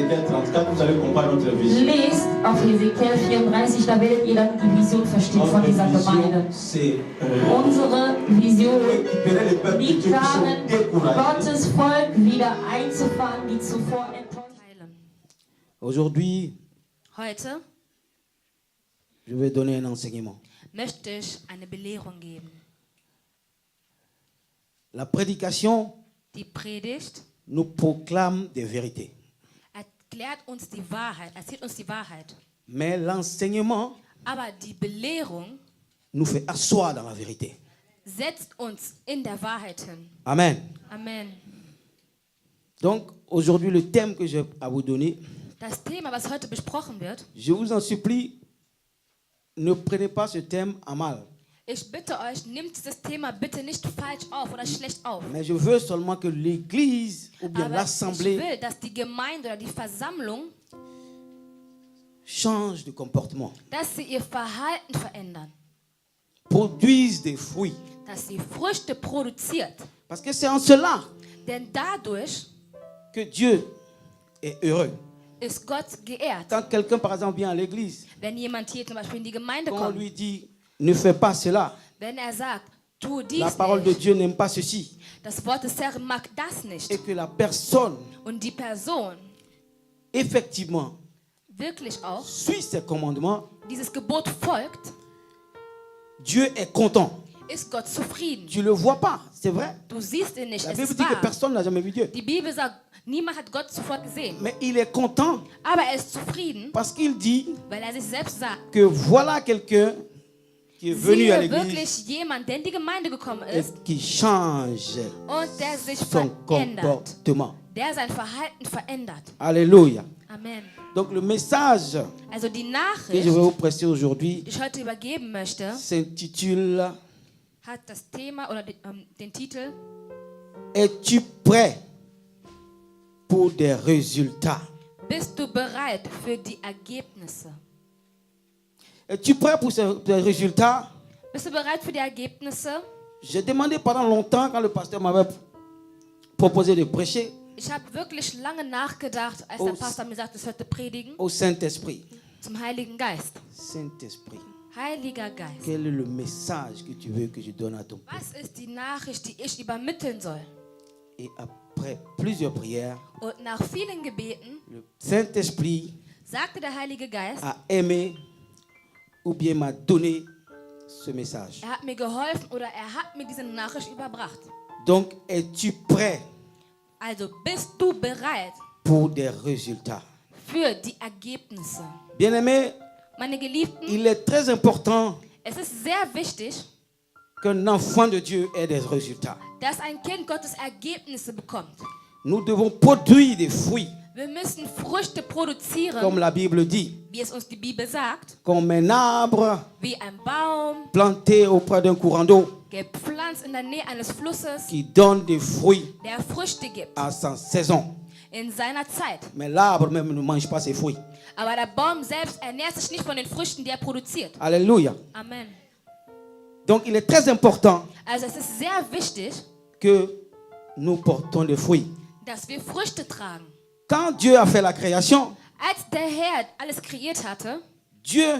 Ézéchiel 34, vous allez comprendre notre vision. Lest auf Hesekiel 34, da werdet ihr dann die Vision verstehen von dieser Gemeinde. Unsere Vision liegt darin, Gottes Volk wieder einzufangen, die zuvor enttäuscht waren. Aujourd'hui, Heute je vais donner un enseignement. möchte ich eine Belehrung geben. La prédication Die Predigt nous proclame des vérités. erklärt uns die Wahrheit, erzählt uns die Wahrheit. Mais l'enseignement Aber die Belehrung nous fait asseoir dans la vérité. setzt uns in der Wahrheit hin. Amen. Amen. Donc, aujourd'hui, le thème que j'ai à vous donner, Das Thema, was heute besprochen wird, je vous en supplie, ne prenez pas ce thème à mal. ich bitte euch, nehmt dieses Thema bitte nicht falsch auf oder schlecht auf. Mais je veux seulement que l'Église ou bien Aber ich l'Assemblée will, dass die Gemeinde oder die Versammlung, change de comportement, dass sie ihr Verhalten verändern, produise des fruits. dass sie Früchte produziert. Parce que c'est en cela Denn dadurch que Dieu est heureux. ist Gott geehrt. Quand quelqu'un, par exemple, vient à l'église, Wenn jemand hier zum Beispiel in die Gemeinde quand on kommt, lui dit ne fais pas cela, wenn sagt, tu dies la parole de nicht, Dieu n'aime pas ceci, das Wort des Herrn mag das nicht, et que la personne, und die Person effectivement, wirklich auch suit ses commandements, dieses Gebot folgt, Dieu est content. ist Gott zufrieden. Tu ne le vois pas, c'est vrai. Du siehst ihn nicht, La es Bible ist dit que wahr. personne n'a jamais vu Dieu. Die Bibel sagt, niemand hat Gott zuvor gesehen. Mais il est content Aber er ist zufrieden, parce qu'il dit weil er sich selbst sagt, que voilà quelqu'un qui est venu à siehe l'église wirklich jemand, der in die Gemeinde gekommen et ist qui change und der sich son verändert, comportement. der sein Verhalten verändert. Alléluia. Amen. Donc le message Also die que je Nachricht, vais vous prêcher aujourd'hui die ich heute übergeben möchte, s'intitule hat das Thema oder den Titel: Es-tu prêt pour des résultats? Bist du bereit für die Ergebnisse? Es-tu prêt pour des résultats? Bist du bereit für die Ergebnisse? J'ai demandé pendant longtemps quand le pasteur m'avait proposé de prêcher Ich habe wirklich lange nachgedacht, als der Pastor mir sagte, ich sollte predigen, au Saint-Esprit. zum Heiligen Geist. Saint-Esprit, Heiliger Geist, quel est le message que tu veux que je donne à ton peuple? was ist die Nachricht, die ich übermitteln soll? Et après plusieurs prières, Und nach vielen Gebeten le Saint-Esprit sagte der Heilige Geist, a aimé ou bien m'a donné ce message. er hat mir geholfen oder er hat mir diese Nachricht überbracht. Donc, es-tu prêt Also bist du bereit pour des résultats? für die Ergebnisse? Bien-aimés, Meine Geliebten, il est très important es ist sehr wichtig, qu'un enfant de Dieu ait des résultats. dass ein Kind Gottes Ergebnisse bekommt. Nous devons produire des fruits, Wir müssen Früchte produzieren, comme la Bible dit, wie es uns die Bibel sagt, comme un arbre wie ein Baum, planté auprès d'un courant d'eau gepflanzt in der Nähe eines Flusses, qui donne des fruits der Früchte gibt à sa saison. in seiner Zeit. Mais l'arbre même ne mange pas ses fruits. Aber der Baum selbst ernährt sich nicht von den Früchten, die er produziert. Alléluia. Amen. Donc il est très important Also es ist sehr wichtig, que nous portons des fruits. dass wir Früchte tragen. Quand Dieu a fait la création, Als der Herr alles kreiert hatte, Dieu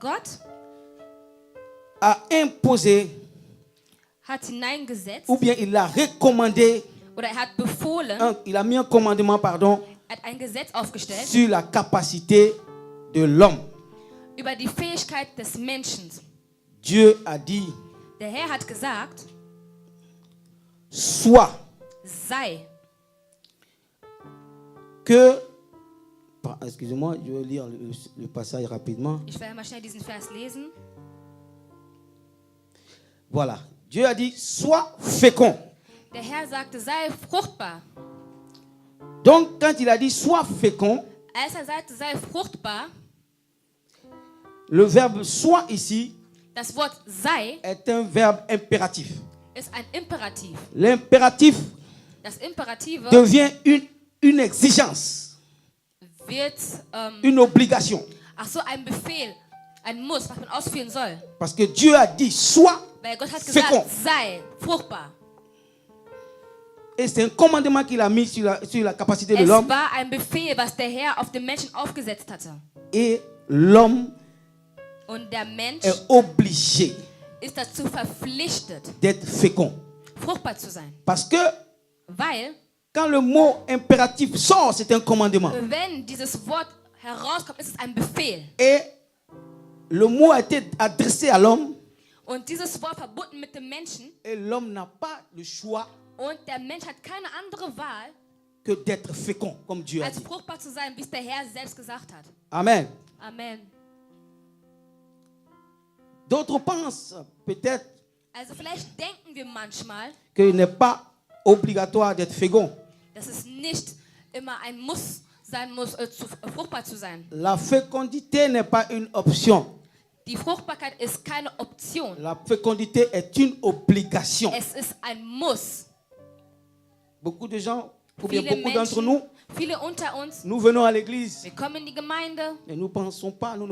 Gott a imposé hat hineingesetzt ou bien il a recommandé, oder er hat befohlen, il a mis un commandement, pardon, hat ein Gesetz aufgestellt sur la capacité de l'homme. über die Fähigkeit des Menschen. Dieu a dit, Der Herr hat gesagt, soit sei, que, excusez-moi, je vais lire le passage rapidement. ich werde mal schnell diesen Vers lesen. Voilà. Dieu a dit, sois fécond. Der Herr sagte, sei fruchtbar. Donc, quand il a dit, sois fécond, Als er sagte, sei fruchtbar, le verbe sois ici das Wort sei est un verbe impératif. ist ein Imperativ. L'impératif Das Imperative devient une exigence, wird une obligation. ein Befehl, ein Muss, was man ausführen soll. Parce que Dieu a dit, sois Weil Gott hat fécond. gesagt, sei fruchtbar. Et c'est un commandement qu'il a mis sur la capacité de Es l'homme. war ein Befehl, was der Herr auf den Menschen aufgesetzt hatte. Et l'homme Und der Mensch est obligé ist dazu verpflichtet, d'être fécond. fruchtbar zu sein. Parce que Weil, quand le mot impératif sort, c'est un commandement. wenn dieses Wort herauskommt, ist es ein Befehl. Et le mot a été adressé à l'homme. Und dieses Wort verbunden mit dem Menschen. Et l'homme n'a pas le choix Und der Mensch hat keine andere Wahl, que d'être fécond, comme Dieu a als dit. fruchtbar zu sein, wie es der Herr selbst gesagt hat. Amen. Amen. D'autres pensent peut-être Also vielleicht denken wir manchmal, qu'il n'est pas obligatoire d'être fécond. dass es nicht immer ein Muss sein muss, fruchtbar zu sein. La fécondité n'est pas une option. Die Fruchtbarkeit ist keine Option. La fécondité est une obligation. Es ist ein Muss. Beaucoup de gens, ou bien Viele beaucoup d'entre nous, Menschen, viele unter uns, nous venons à l'église wir kommen in die Gemeinde et nous ne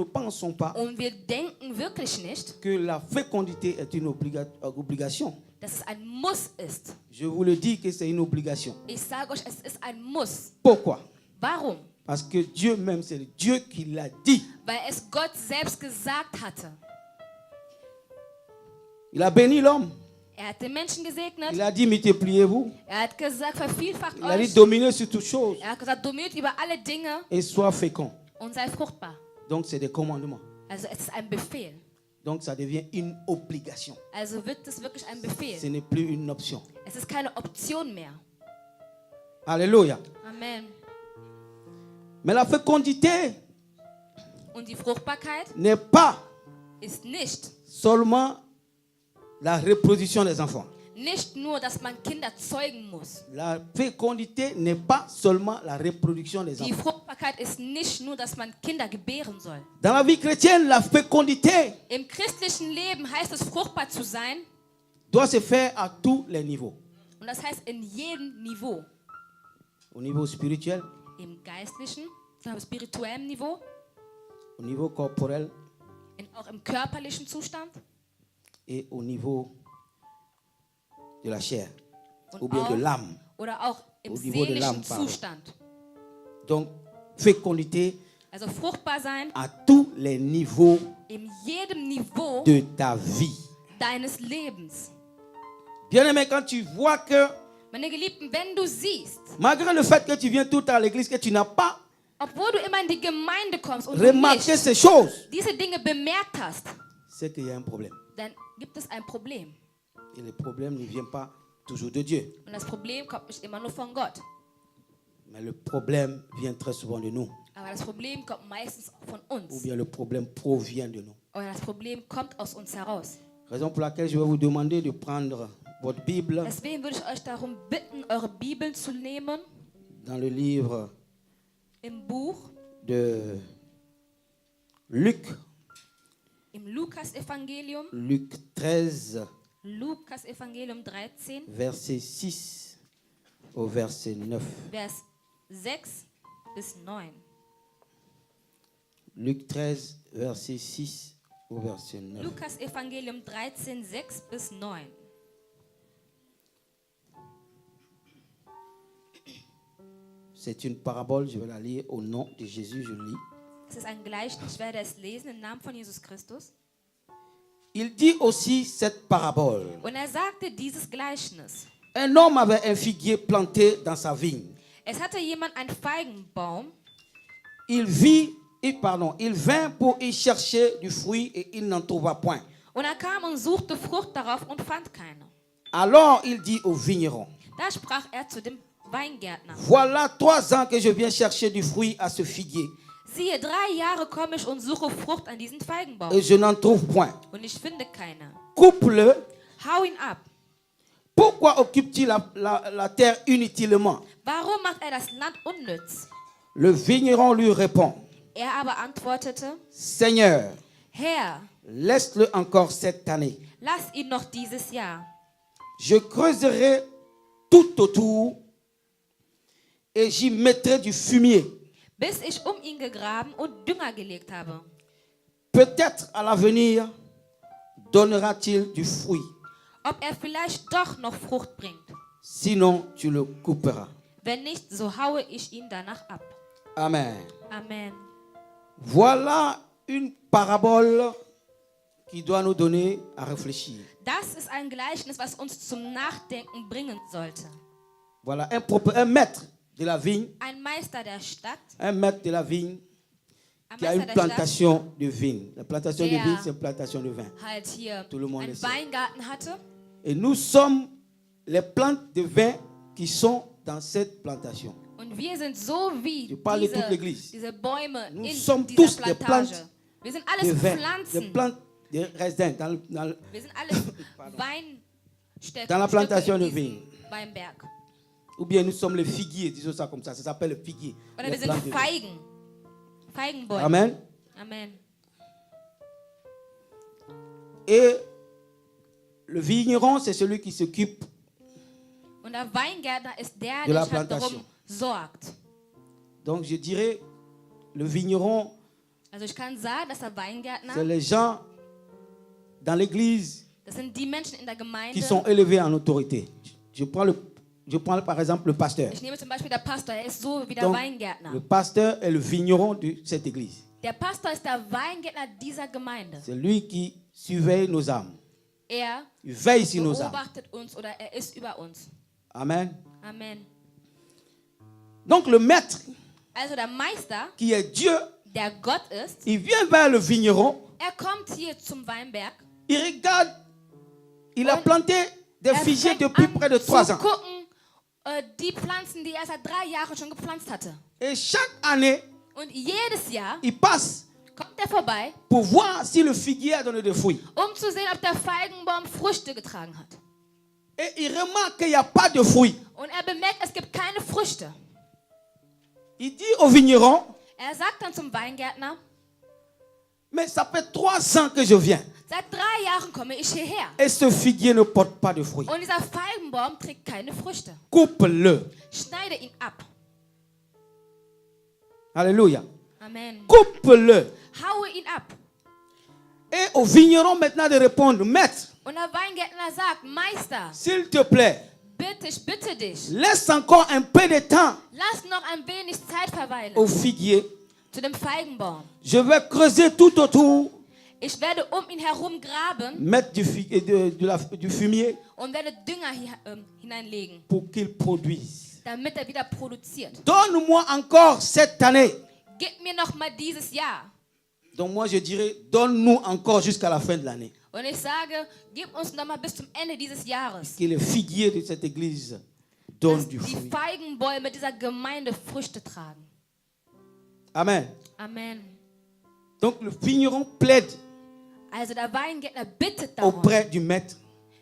pensons pas und wir denken wirklich nicht, que la fécondité est une obligation. dass es ein Muss ist. Je vous le dis que c'est une obligation. Ich sage euch, es ist ein Muss. Pourquoi? Warum? Parce que Dieu même, c'est Dieu qui l'a dit. Weil es Gott selbst gesagt hatte. Il a béni l'homme. Er hat den Menschen gesegnet. Il a dit multipliez-vous. Er hat gesagt, vervielfacht Il a dit euch. dominez sur toutes choses Er hat gesagt, dominiert über alle Dinge et sois fécond. und sei fruchtbar. Donc c'est des commandements. Also es ist ein Befehl. Donc ça devient une obligation. Also wird es wirklich ein Ce Befehl. n'est plus une option. Es ist keine Option mehr. Alléluia. Amen. Mais la fécondité Und die Fruchtbarkeit n'est pas ist nicht seulement la reproduction des enfants. Nicht nur, dass man Kinder zeugen muss. La fécondité n'est pas seulement la reproduction des Die enfants. Fruchtbarkeit ist nicht nur, dass man Kinder gebären soll. Dans la vie chrétienne, la fécondité Im christlichen Leben heißt es, fruchtbar zu sein. doit se faire à tous les niveaux. Und das heißt in jedem Niveau. Au niveau spirituel, Im geistlichen, im spirituellen Niveau, au niveau corporel auch im körperlichen Zustand et au niveau de la chair ou und bien de auch, l'âme. oder auch im Au niveau de l'âme, seelischen pardon. Zustand. Donc, fécondité Also fruchtbar sein à tous les niveaux in jedem Niveau de ta vie. deines Lebens. Bien-aimé, quand tu vois que, Meine Geliebten, wenn du siehst, malgré le fait que tu viens tout le temps à l'église, que tu n'as pas obwohl du immer in die Gemeinde kommst und du remarqué nicht ces choses, diese Dinge bemerkt hast, c'est qu'il y a un problème. dann gibt es ein Problem. Et le problème ne vient pas toujours de Dieu. Und das Problem kommt nicht immer nur von Gott. Mais le problème vient très souvent de nous. Aber das Problem kommt meistens von Ou uns. bien le problème provient de nous. Oder das Problem kommt aus uns heraus. Raison pour laquelle je vais vous demander de prendre votre Bible Deswegen würde ich euch darum bitten, eure Bibeln zu nehmen, dans le livre im Buch, de Luc, im Lukas-Evangelium, Luc 13, Lukas-Evangelium 13, verset 6 au verset 9. Vers 6 bis 9. Luc 13, verset 6 au verset 9. Lukas-Evangelium 13, 6 bis 9. C'est une parabole, je vais la lire au nom de Jésus, je lis. Es ist ein Gleichnis, ich werde es lesen im Namen von Jesus Christus. Il dit aussi cette parabole. Und er sagte dieses Gleichnis. Un homme avait un figuier planté dans sa vigne. Es hatte jemand einen Feigenbaum. Il vint pour y chercher du fruit et il n'en trouva point. Und er kam und suchte Frucht darauf und fand keine. Alors il dit au vigneron, Da sprach er zu dem Weingärtner. voilà 3 ans que je viens chercher du fruit à ce figuier Siehe, 3 Jahre komme ich und suche Frucht an diesen Feigenbaum. et je n'en trouve point. Und ich finde keine. Coupe-le. Hau ihn ab. Pourquoi occupe-t-il la terre inutilement? Warum macht er das Land unnütz? Le vigneron lui répond, Er aber antwortete, Seigneur, Herr, laisse-le encore cette année. lass ihn noch dieses Jahr. Je creuserai tout autour et j'y mettrai du fumier. Bis ich ihn gegraben und Dünger gelegt habe. Peut-être à l'avenir donnera-t-il du fruit. Ob er vielleicht doch noch Frucht bringt. sinon tu le couperas. Wenn nicht, so haue ich ihn danach ab. Amen. Amen. Voilà une parabole qui doit nous donner à réfléchir. Das ist ein Gleichnis, was uns zum Nachdenken bringen sollte. Voilà un maître de la vigne, Ein Meister der Stadt, un maître de la vigne ein qui a Meister une der Stadt, plantation de vigne. La plantation de Der- vigne, c'est une plantation de vin. halt hier Tout le monde le einen sait. Weingarten hatte. Et nous sommes les plantes de vin qui sont dans cette plantation. Und wir sind so wie Je parle de toute l'église. diese Bäume Nous in sommes dieser tous des Plantage. plantes Wir sind De alles vin, des Pflanzen. plantes de raisin Wir sind alles Weinstöcke Dans la plantation in de diesem vigne. Weinberg. ou bien nous sommes les figuiers, disons ça comme ça s'appelle le figuier. Oder Les wir sind plantes de vin. Feigen. Feigenbäume. Amen. Amen. Et le vigneron, c'est celui qui s'occupe. Und der Weingärtner ist der, De la der sich halt plantation. darum sorgt. Donc je dirais, le vigneron, Also ich kann sagen, dass der c'est Weingärtner, les gens dans l'église das sind die Menschen in der Gemeinde. qui sont élevés en autorité. Je prends par exemple le pasteur. Ich nehme zum Beispiel der Pastor, er ist so wie der Donc, Weingärtner. le pasteur est le vigneron de cette église. Der Pastor ist der Weingärtner dieser Gemeinde. C'est lui qui surveille nos âmes. Er Il veille sur nos âmes. beobachtet uns oder er ist über uns. Amen. Amen. Donc le maître, Also der Meister, qui est Dieu, der Gott ist, il vient vers le vigneron, er kommt hier zum Weinberg. il regarde, il a planté des Er figuiers fängt depuis an près de 3 zu ans. gucken, die Pflanzen, die er seit 3 Jahren schon gepflanzt hatte. Et chaque année, Und jedes Jahr il passe kommt er vorbei, pour voir si le figuier a donné des fruits. zu sehen, ob der Feigenbaum Früchte getragen hat. Et il remarque qu'il n'y a pas de fruits. Und er bemerkt, es gibt keine Früchte. Il dit au vigneron, Er sagt dann zum Weingärtner, mais ça fait 3 ans que je viens. seit 3 Jahren komme ich hierher. Et ce figuier ne porte pas de fruits. Und dieser Feigenbaum trägt keine Früchte. Coupe-le. Schneide ihn ab. Alléluia. Amen. Coupe-le. Haue ihn ab. Et au vigneron maintenant de répondre, maître, Und der Weingärtner sagt, Meister, s'il te plaît, bitte, ich bitte dich, laisse encore un peu de temps lass noch ein wenig Zeit verweilen au figuier. zu dem Feigenbaum. Je vais creuser tout autour, Ich werde ihn herum graben mettre du fumier und werde Dünger hier, hineinlegen, pour qu'il produise. damit er wieder produziert. Donne-moi encore cette année. Gib mir noch mal dieses Jahr. Donc moi je dirais, donne-nous encore jusqu'à la fin de l'année. Und ich sage, gib uns noch mal bis zum Ende dieses Jahres, Que les figuiers de cette église donnent dass du die fruit. Feigenbäume dieser Gemeinde Früchte tragen. Amen. Amen. Donc le vigneron plaide Also der Weingärtner bittet darum, auprès du maître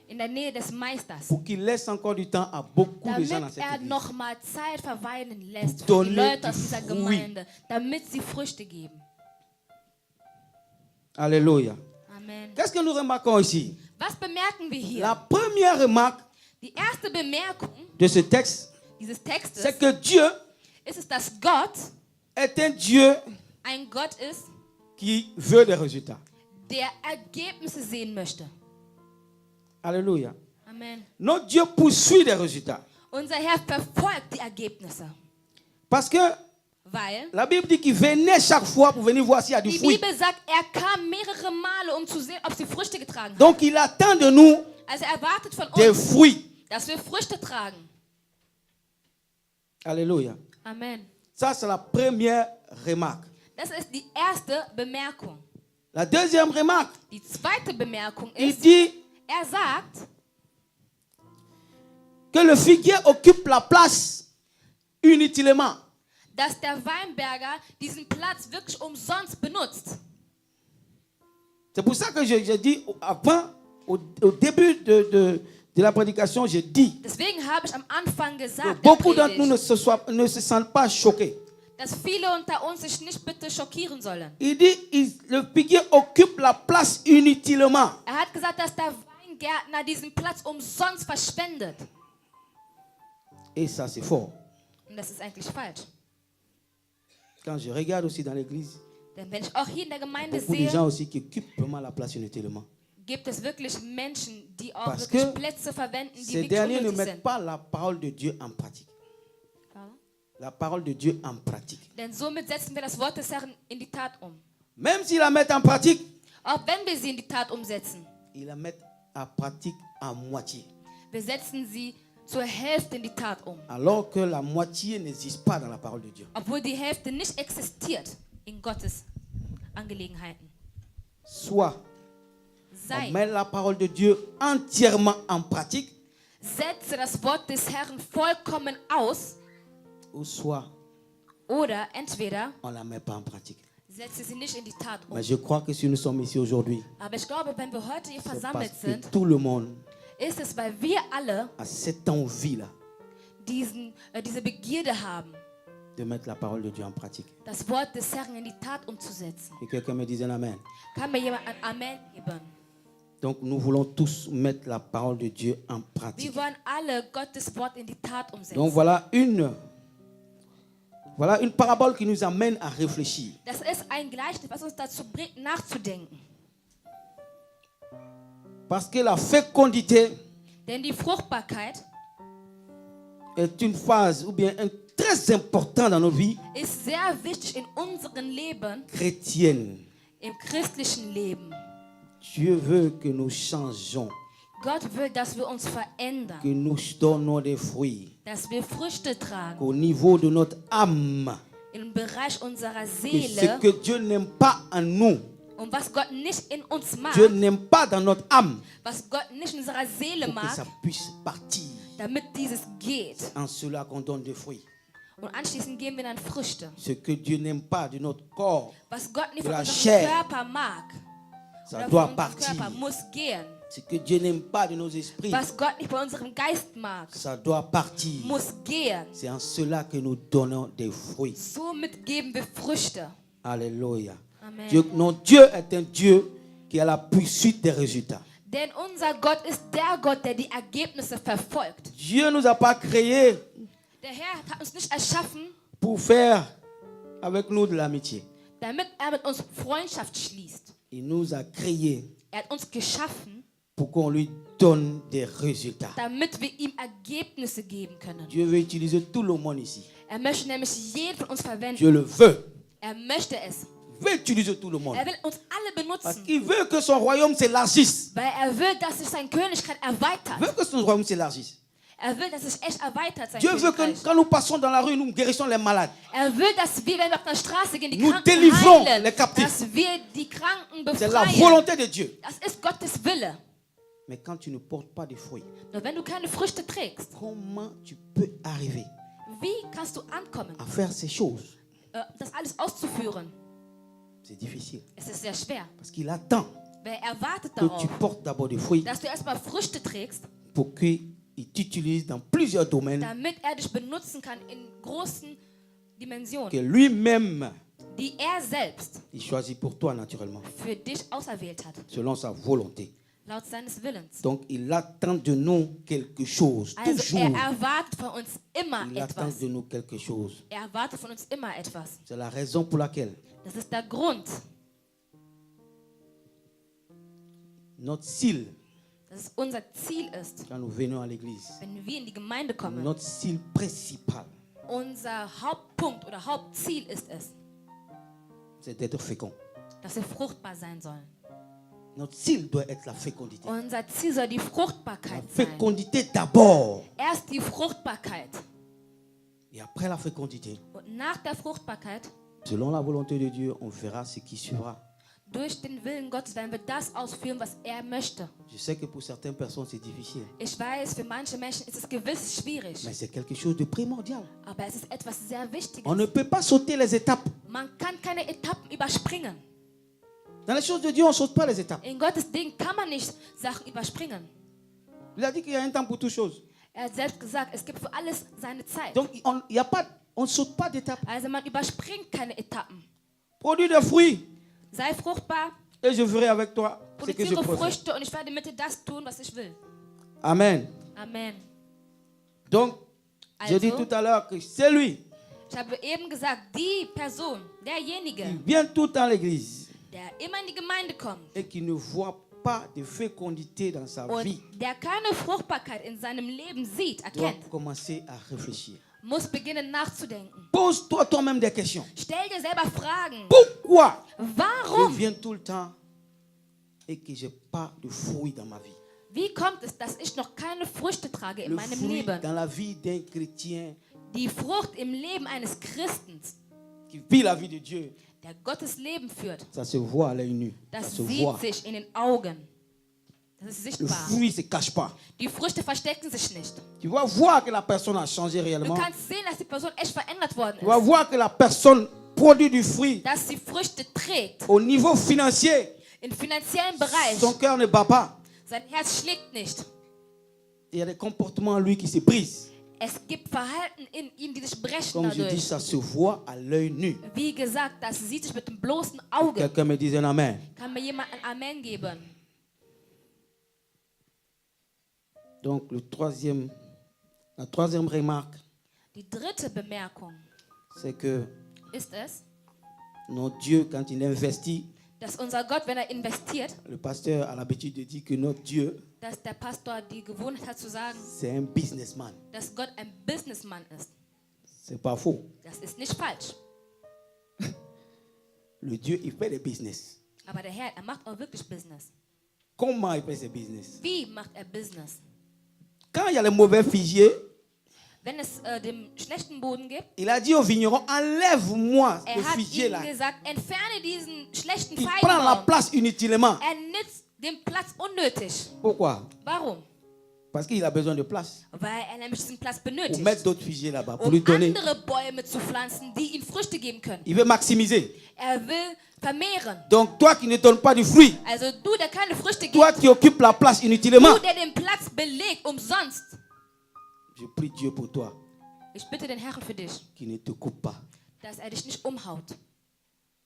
in der Nähe des Meisters, pour qu'il laisse encore du temps à beaucoup de gens dans damit cette er église. noch mal Zeit verweilen lässt für die Donner Leute aus du dieser fruit. Gemeinde, damit sie Früchte geben. Alléluia. Amen. Qu'est-ce que nous remarquons ici? Was bemerken wir hier? La première remarque Die erste Bemerkung de ce texte, dieses Textes c'est que Dieu ist es, dass Gott est un Dieu ein Gott ist, qui veut des résultats. der Ergebnisse sehen möchte. Alléluia. Amen. Notre Dieu poursuit des résultats. Unser Herr verfolgt die Ergebnisse, Parce que weil la Bible dit qu'il venait chaque fois pour venir voir s'il y a du die fruit. Bibel sagt, er kam mehrere Male, um zu sehen, ob sie Früchte getragen haben. Donc il attend de nous Also er erwartet von des uns, fruits. dass wir Früchte tragen. Alléluia. Amen. Ça, c'est la première remarque. Das ist die erste Bemerkung. La deuxième remarque, Die zweite Bemerkung il ist, dit er sagt, que le figuier occupe la place inutilement. dass der Weinberger diesen Platz wirklich umsonst benutzt. C'est pour ça que j'ai dit avant, au début de la prédication, j'ai dit Deswegen habe ich am Anfang que gesagt, beaucoup der d'entre nous Predigt, ne se sentent pas choqués. dass viele unter uns sich nicht bitte schockieren sollen. Il dit le figuier occupe la place inutilement. Er hat gesagt, dass der Weingärtner diesen Platz umsonst verschwendet. Et ça, c'est fort. Und das ist eigentlich falsch. Quand je regarde aussi dans l'église, Denn wenn ich auch hier in der Gemeinde beaucoup de gens sehe, aussi qui occupent vraiment la place inutilement. gibt es wirklich Menschen, die auch Parce wirklich que Plätze verwenden, die ces wirklich derniers ne unnötig mettent sind. pas la parole de Dieu en pratique. La parole de Dieu en pratique. Denn somit setzen wir das Wort des Herrn in die Tat um. Même s'ils la mettent en pratique, Auch wenn wir sie in die Tat umsetzen. ils la mettent en pratique à moitié. Wir setzen sie zur Hälfte in die Tat um. Alors que la moitié n'existe pas dans la parole de Dieu. Obwohl die Hälfte nicht existiert in Gottes Angelegenheiten. Soit on Sei, met la parole de Dieu entièrement en pratique, setze das Wort des Herrn vollkommen aus, ou soit oder entweder on ne la met pas en pratique. setze sie nicht in die Tat um. Mais je crois que si nous sommes ici aujourd'hui, Aber ich glaube, wenn wir heute hier c'est versammelt parce que sind, tout le monde ist es, weil wir alle a cette envie-là diese Begierde haben, de mettre la parole de Dieu en pratique. das Wort des Herrn in die Tat umzusetzen. Et quelqu'un me disait Amen. Kann mir jemand ein Amen geben? Donc nous voulons tous mettre la parole de Dieu en pratique. Wir wollen alle Gottes Wort in die Tat umsetzen. Donc voilà une parabole qui nous amène à réfléchir. Das ist ein Gleichnis, was uns dazu bringt, nachzudenken. Parce que la fécondité Denn die Fruchtbarkeit est une phase ou bien très importante dans nos vies ist sehr wichtig in unserem Leben, chrétiennes. im christlichen Leben. Dieu veut que nous changeons, Gott will, dass wir uns verändern, que nous donnons des fruits dass wir Früchte tragen au niveau de notre âme. im Bereich unserer Et ce Seele. que Dieu n'aime pas en nous, Und was Gott nicht in uns mag, Dieu n'aime pas dans notre âme, was Gott nicht in unserer Seele pour que ça mag, puisse partir. damit dieses geht. En cela qu'on donne des fruits. Und anschließend geben wir dann Früchte. Ce que Dieu n'aime pas de notre corps, Was Gott nicht De von la unserem chair. Körper mag, ça oder doit von unserem partir. Körper muss gehen. Ce que Dieu n'aime pas de nos esprits, Was Gott nicht bei unserem Geist mag, ça doit partir. muss gehen. C'est en cela que nous donnons des fruits. Somit geben wir Früchte. Alléluia. Amen. Dieu est un Dieu qui a la poursuite des résultats. Denn unser Gott ist der Gott, der die Ergebnisse verfolgt. Dieu ne nous a pas créés Der Herr hat uns nicht erschaffen, pour faire avec nous de l'amitié. damit er mit uns Freundschaft schließt. Il nous a créés Er hat uns geschaffen, pour qu'on lui donne des résultats. damit wir ihm Ergebnisse geben können. Dieu veut utiliser tout le monde ici. Er möchte nämlich jeden von uns verwenden. Dieu le veut. Er möchte es. Il veut utiliser tout le monde. Er will uns alle Parce benutzen, qu'il veut que son royaume s'élargisse. weil er will, dass sich seine Königkeit Il erweitert. veut que son royaume s'élargisse. Er will, dass sich echt erweitert, sein Dieu veut que Königreich. quand nous passons dans la rue, nous guérissons les malades. Er will, dass wir, wenn wir auf der Straße gehen, die Nous Kranken délivrons heilen, les captifs. dass wir die Kranken C'est la befreien. volonté de Dieu. Das ist Gottes Wille. Mais quand tu ne portes pas de fruits, Nur wenn du keine Früchte trägst, comment tu peux arriver wie kannst du ankommen, à faire ces choses? das alles auszuführen? C'est difficile. Es ist sehr schwer. Parce qu'il attend Weil er wartet que tu darauf, portes d'abord des fruits dass du erstmal Früchte trägst, pour qu'il t'utilise dans plusieurs domaines damit er dich benutzen kann in großen Dimensionen, que lui-même die er selbst il choisit pour toi naturellement, für dich auserwählt hat, selon sa volonté. laut seines Willens. Donc il attend de nous quelque chose, Also toujours. er erwartet von uns immer Il attend etwas. de nous quelque chose. Er erwartet von uns immer etwas. C'est la raison pour laquelle Das ist der Grund, notre ciel, dass es unser Ziel ist, quand nous venons à l'église, wenn wir in die Gemeinde kommen. notre ciel principal, Unser Hauptpunkt oder Hauptziel ist es, c'est d'être fécond. dass wir fruchtbar sein sollen. Notre ciel doit être la fécondité. Unser Ziel soll die La Fruchtbarkeit sein. fécondité d'abord. Erst die Fruchtbarkeit. Et après la fécondité, Und nach der Fruchtbarkeit, selon la volonté de Dieu, on verra ce qui suivra. durch den Willen Gottes, werden wir das ausführen, was er möchte. Je sais que pour certaines personnes, c'est difficile. Ich weiß, für manche Menschen ist es gewiss schwierig, Mais c'est quelque chose de primordial. aber es ist etwas sehr Wichtiges. On ne peut pas sauter les étapes. Man kann keine Etappen überspringen. Dans les choses de Dieu, on ne saute pas les étapes. In Gottes Ding kann man nicht Sachen überspringen. Il a dit qu'il y a un temps pour toutes choses. Er hat selbst gesagt, es gibt für alles seine Zeit. Donc, on ne saute pas d'étapes. Also man überspringt keine Etappen. Produis des fruits Sei fruchtbar, et je ferai avec toi ce que je produziere procède. Früchte und ich werde mit dir das tun, was ich will. Amen. Amen. Donc, j'ai dit Also, tout à l'heure que c'est lui ich habe eben gesagt, die Person, qui derjenige, vient tout le temps à l'église der immer in die Gemeinde kommt et qui ne voit pas de fécondité dans sa vie und der keine Fruchtbarkeit in seinem Leben sieht, doit erkennt, commencer à réfléchir. muss beginnen nachzudenken. Pose-toi toi-même des questions. Stell dir selber Fragen. Pourquoi je Warum? viens tout le temps et que je n'ai pas de fruits dans ma vie? Wie kommt es, dass ich noch keine Früchte trage in Le meinem fruit Leben? dans la vie d'un chrétien Die Frucht im Leben eines Christens, qui vit la vie de Dieu, der Gottes Leben führt, ça se voit à l'œil nu. Ça das se sieht voit. sich in den Augen. Das ist Le sichtbar. fruit ne se cache pas. Die Früchte verstecken sich nicht. Tu vas voir que la personne a changé Du réellement. kannst sehen, dass die Person echt verändert worden Tu vas ist. voir que la personne produit du fruit. Dass sie Früchte trägt. Au niveau financier, Im finanziellen Bereich. son cœur ne bat pas. Sein Herz schlägt nicht. Il y a des comportements en lui qui se brisent. Es gibt Verhalten in ihm, die sich brechen Comme je dis, dadurch. ça se voit à l'œil nu. Wie gesagt, das sieht sich mit dem bloßen Auge. Quelqu'un me disait un amen. Kann mir jemand ein Amen geben? Donc la troisième remarque, Die dritte Bemerkung c'est que ist es, notre Dieu, quand il investit, dass unser Gott, wenn er investiert, le pasteur a l'habitude de dire que notre Dieu, dass der Pastor die Gewohnheit hat zu sagen, c'est un businessman. dass Gott ein Businessman ist. C'est pas faux. Das ist nicht falsch. Le Dieu, il fait des business. Aber der Herr, er macht auch wirklich Business. Comment il fait ses business? Wie macht er Business? Quand il y a les mauvais figuiers, Wenn es den schlechten Boden gibt, il a dit au vigneron, enlève-moi le er hat figuier ihm là. gesagt, entferne diesen schlechten Il prend la Feigenbaum. place inutilement. Er nützt den Platz unnötig. Pourquoi? Warum? Parce qu'il a besoin de place. Weil er nämlich diesen Platz Pour mettre benötigt, d'autres figuiers là-bas, pour lui donner. andere Bäume zu pflanzen, die ihm Früchte geben können. Il veut maximiser. Er will vermehren. Donc toi qui ne donnes pas du fruit, Also du, der keine Früchte gibt, toi qui occupes la place inutilement, du, der den Platz belegt, umsonst. je prie Dieu pour toi, Ich bitte den Herrn für dich, qui ne te coupe pas. dass er dich nicht umhaut.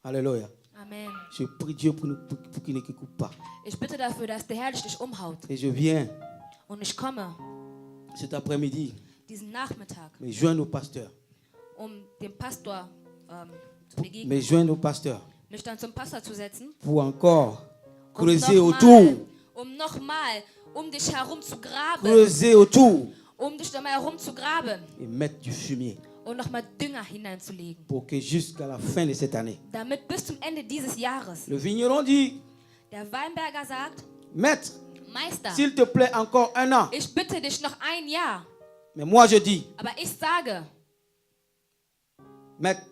Alléluia. Amen. Je prie Dieu pour qu'il ne te coupe pas. Ich bitte dafür, dass der Herr dich nicht umhaut. Et je viens Und ich komme cet après-midi diesen Nachmittag, me joindre au pasteur. dem Pastor zu begegnen, Me joindre au pasteur mich dann zum Pastor zu setzen, pour encore creuser autour. nochmal um dich herum zu graben, Creuser autour um dich nochmal herum zu graben et mettre du fumier und nochmal Dünger hineinzulegen, pour que jusqu'à la fin de cette année. damit bis zum Ende dieses Jahres. Le vigneron dit, Der Weinberger sagt, maître, Meister, s'il te plaît, encore un an. ich bitte dich noch ein Jahr, Mais moi je dis, aber ich sage, maître,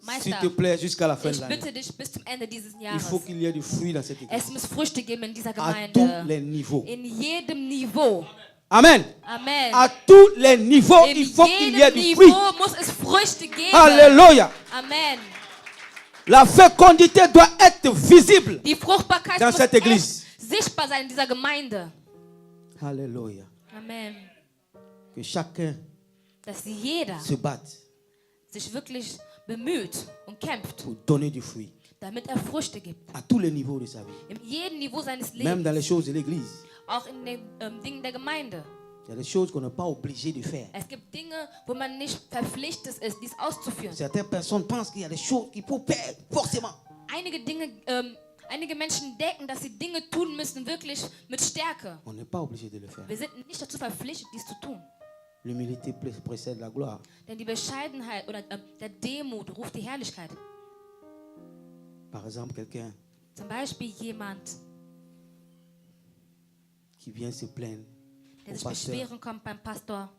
Meister, s'il te plaît, jusqu'à la fin de ich l'année. bitte dich bis zum Ende dieses Il faut Jahres. qu'il y ait du fruit dans cette église. Es muss Früchte geben in dieser À tous Gemeinde, les niveaux. in jedem Niveau. Amen. Amen. À tous les niveaux, In il faut qu'il y ait jedem du fruit. Niveau muss es Früchte geben. Alléluia. Amen. La fécondité doit être visible Die Fruchtbarkeit dans muss cette église. echt sichtbar sein in dieser Gemeinde. Alléluia. Amen. Que chacun Dass jeder se batte sich wirklich bemüht und kämpft, pour donner du fruit damit er Früchte gibt. à tous les niveaux de sa vie. In jedem Niveau seines Même dans les Lebens. choses de l'église. Auch in den Dingen der Gemeinde. Il y a des choses qu'on n'est pas obligé de faire. Es gibt Dinge, wo man nicht verpflichtet ist, dies auszuführen. Certaines personnes pensent qu'il y a des choses qu'il faut faire forcément. Einige Menschen denken, dass sie Dinge tun müssen, wirklich mit Stärke. On n'est pas obligé de le faire. Wir sind nicht dazu verpflichtet, dies zu tun. L'humilité précède la gloire. Denn die Bescheidenheit oder der Demut ruft die Herrlichkeit. Par exemple, quelqu'un Zum Beispiel jemand, qui vient se plaindre der au sich pasteur. beschweren kommt beim Pastor.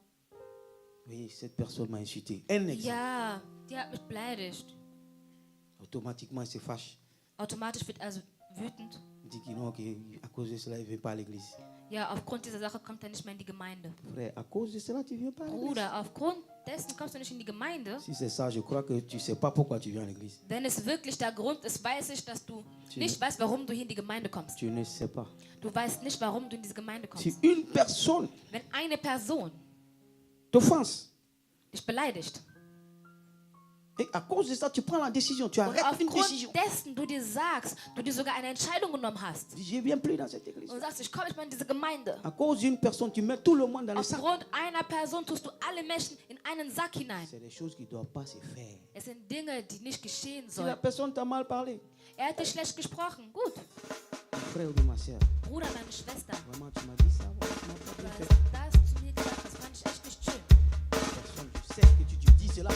Oui, cette personne m'a insulté. Un exemple. Ja, die hat mich beleidigt. Automatiquement, il se fâche. Automatisch wird er also wütend. Il dit qu'il non, qu'à cause de cela, il ne vient pas à l'église. Ja, aufgrund dieser Sache kommt er nicht mehr in die Gemeinde. Frère, à cause de cela, tu ne viens pas à l'église. Bruder, aufgrund dessen kommst du nicht in die Gemeinde. Si c'est ça, je crois que tu ne sais pas pourquoi tu viens à l'église. Wenn es wirklich der Grund ist, weiß ich, dass du nicht weißt, warum du hier in die Gemeinde kommst. Tu ne sais pas. Du weißt nicht, warum du in diese Gemeinde kommst. Si une personne Wenn eine Person t'offense, dich beleidigt et à cause de ça, tu prends la décision, tu und arrêtes une décision. aufgrund dessen du dir sagst, du dir sogar eine Entscheidung genommen hast Tu dis, je ne viens plus dans cette église. und sagst, ich komme nicht mehr in diese Gemeinde. À cause d'une personne, tu mets tout le monde dans le sac. Aufgrund einer Person tust du alle Menschen in einen Sack hinein. C'est des choses qui ne doivent pas se faire. Es sind Dinge, die nicht geschehen Si la sollen. personne t'a mal parlé, Er hat dich schlecht gesprochen. Gut. Mon frère ou bien ma soeur. Bruder, meine Schwester. Vraiment, tu m'as dit ça? Tu m'as pas Du bien hast fait. das zu mir gesagt, das fand ich echt nicht schön. Personne, je sais que tu dis cela.